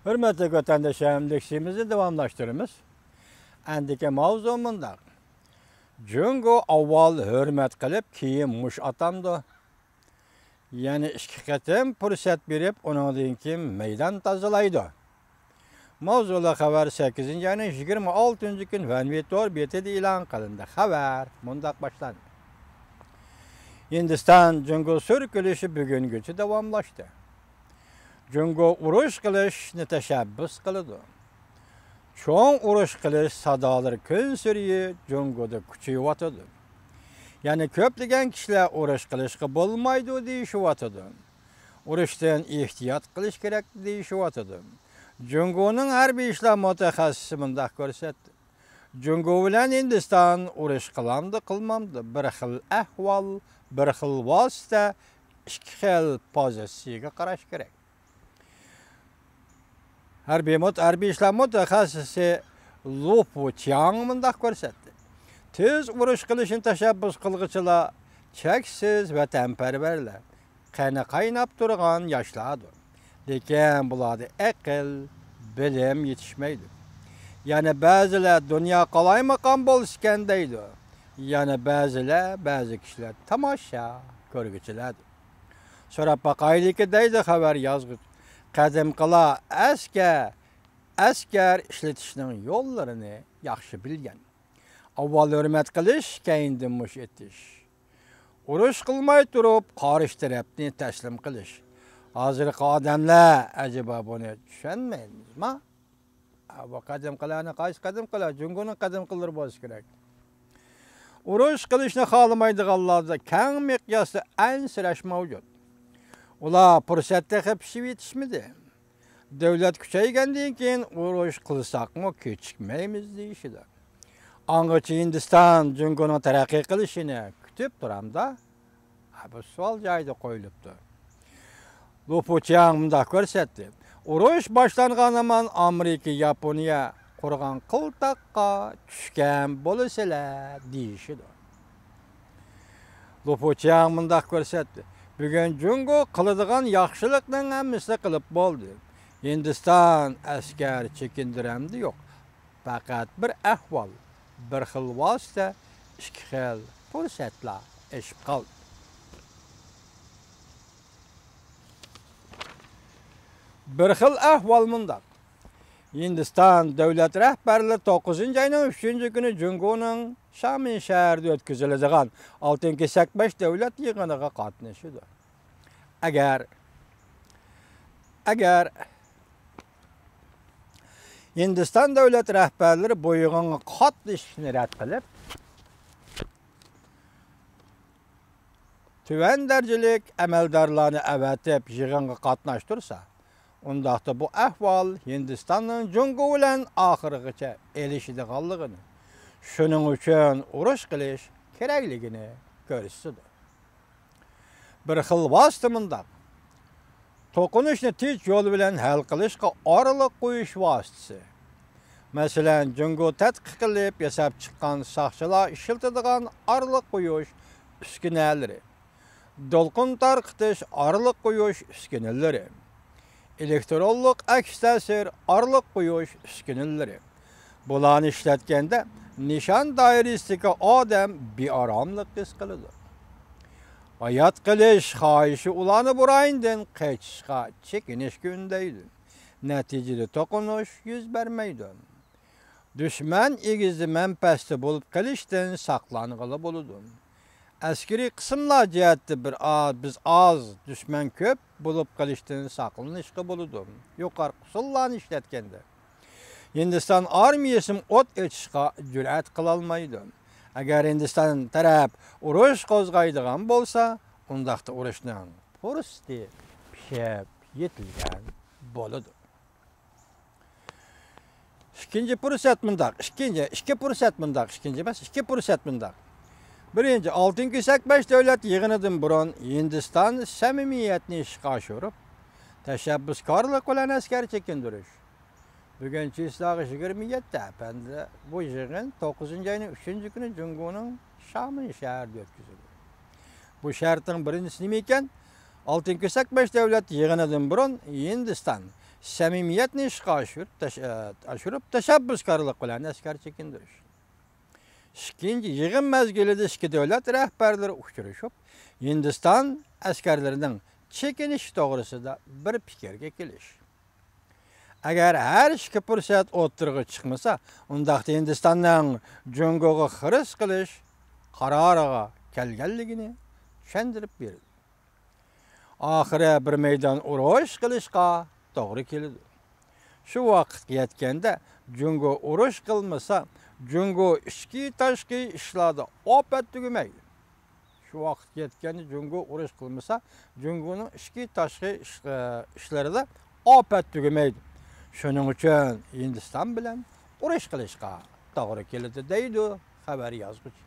Hürmetli vatandaşlarım, dersimizi devamlaştırırız. Andiki mavzumunda Jungo avval hürmet qilib, keyin mush atamdi. Yani ikki qatim fursat berib, undan keyin meydan tozalaydi. Mavzular xabar 8-ayning 26-kun Vanvitor betida e'lon qilindi. Xabar mundaq boshlandi. Hindiston Jungo so'rkilishi bugungacha davomlashdi. Jungo urush qilishni tashabbus qildi. Cho'ng urush qilish sadolari kun sari Jungoda kuchayyotdi. Yani ko'plagan kishilar urush qilishga bo'lmaydi deyishyapti. Urushdan ehtiyot qilish kerak deyishyapti. Jungoning harbiy ishlar mutaxassisi bunday ko'rsatdi. Jungo bilan Hindiston urush qilamdi, qilmamdi. Bir xil ahvol, bir xil vosita, ikki xil pozitsiyaga qarash kerak. Harbiy ishlar mutaxassisi Lupu Chiang bunday ko'rsatdi. Tez urush qilishni tashabbus qilg'ichilar cheksiz vatanparvarlar, qani qaynab turgan yoshlardir. Lekin bularda aql, bilim yetishmaydi. Yani ba'zilar dunyo qalaymaqon bo'lishgan deydi. Yani ba'zi kishilar tomosha ko'rg'ichilardir. So'rab baqaylik deydi xabar yozg'ich. Qadimqilar askar ishlatishning yo'llarini yaxshi bilgan. Avval hurmat qilish, keyin mush etish. Urush qilmay turib, qarish tarafni taslim qilish. Hozirgi odamlar ajaba buni tushunmaymizmi? Bu qadimqilarni qaysi qadimqilar? Jungoning qadimqilari bo'lishi kerak. Urush qilishni xohlamaydiganlarda keng miqyosda ansirash mavjud. Ular fursatda qapishib yetishmidi. Davlat kuchaygandan keyin urush qilsaqmi kechikmaymiz deyishdi. Angacha Hindiston Jungoning taraqqiy qilishini kutib turamda. Bu savol joyida qo'yilibdi. Lupu Chiang bunday ko'rsatdi. Urush boshlanganidan Amerika, Yaponiya qurgan qiltaqqa tushgan bo'lsalar deyishdi. Lupu Chiang bunday ko'rsatdi. Bugun Jungo qiladigan yaxshilikning hammasini qilib bo'ldi. Hindiston askar chekindiramdi yo'q. Faqat bir ahvol, bir xil vosita, ikki xil fursatlar eshib qoldi. Bir xil ahvol mundaq. Hindiston davlat rahbarlari 9-ayning 3-kuni Jungoning Shamin shahrida o'tkaziladigan 6-sakbash davlat yig'iniga qatnashdi. Agar Hindiston davlat rahbarlari bu yig'inga qatnashishni rad qilib, tuvan darajalik amaldorlarni avatib yig'inga qatnashtirsa, undaqda bu ahvol Hindistonning Jungo bilan oxirigacha elishadiganligini, shuning uchun urush qilish kerakligini ko'rsatdi. Bir xil vosita mundaq. To'qinishni tinch yo'l bilan hal qilishga oraliq qo'yish vositasi. Masalan, Jungo tadqiq qilib yasab chiqqan soqchilar ishlatadigan oraliq qo'yish uskunalari, do'lqin tarqitish oraliq qo'yish uskunalari, elektronlik aks ta'sir oraliq qo'yish uskunalari. Bularni ishlatganda nishon doirasidagi odam beoromlik his qiladi. Hayat qilish xohishi ularni burayindan qaytishga chekinishga undaydi. Natijada to'qinish yuz bermaydi. Dushman egizi manpasti bo'lib qilishdan saqlang'ili bo'ladi. Askariy qismlar jihatda biz oz, dushman ko'p bo'lib qilishdan saqlanishga bo'ladi. Yuqori usullarni ishlatganda Hindiston armiyasi o't ochishga jur'at qila olmaydi. Agar Hindiston taraf urush qo'zg'aydigan bo'lsa, undaqda urushning fursati pishib yetilgan bo'ladi. Ikkinchi fursat mundaq. Birinchi, 6-sakbash davlat yig'inidan burun Hindiston samimiyatni ishga oshirib, tashabbuskorlik bilan askar chekindirish. Bugun chislag'i 27 bu yig'in 9-ayning 3-kuni Jungoning Shamin shahrida o'tkazildi. Bu shartning birinchisi nima ekan? 6-sakbash davlat yig'inidan burun Hindiston samimiyatni ishga oshirib tashabbuskorlik bilan askar chekindirish. Ikkinchi, yig'in mezgilida ikki davlat rahbarlari uchrashib, Hindiston askarlarining chekinish to'g'risida bir fikrga kelish. Agar har ikki fursat o'tirg'i chiqmasa, undaqda Hindistonning Jungoga xiris qilish qaroriga kelganligini tushuntirib berdi. Oxiri bir maydon urush qilishga to'g'ri keldi. Shu vaqtga yetganda Jungo urush qilmasa, Jungo ichki tashqi ishlarda opat tugamaydi. Shu vaqtga yetganda Jungo urush qilmasa, Jungoning ichki tashqi ishlarida opat tugamaydi. Shuning uchun Hindiston bilan urush qilishga to'g'ri keldi deydi xabar yozuvchi.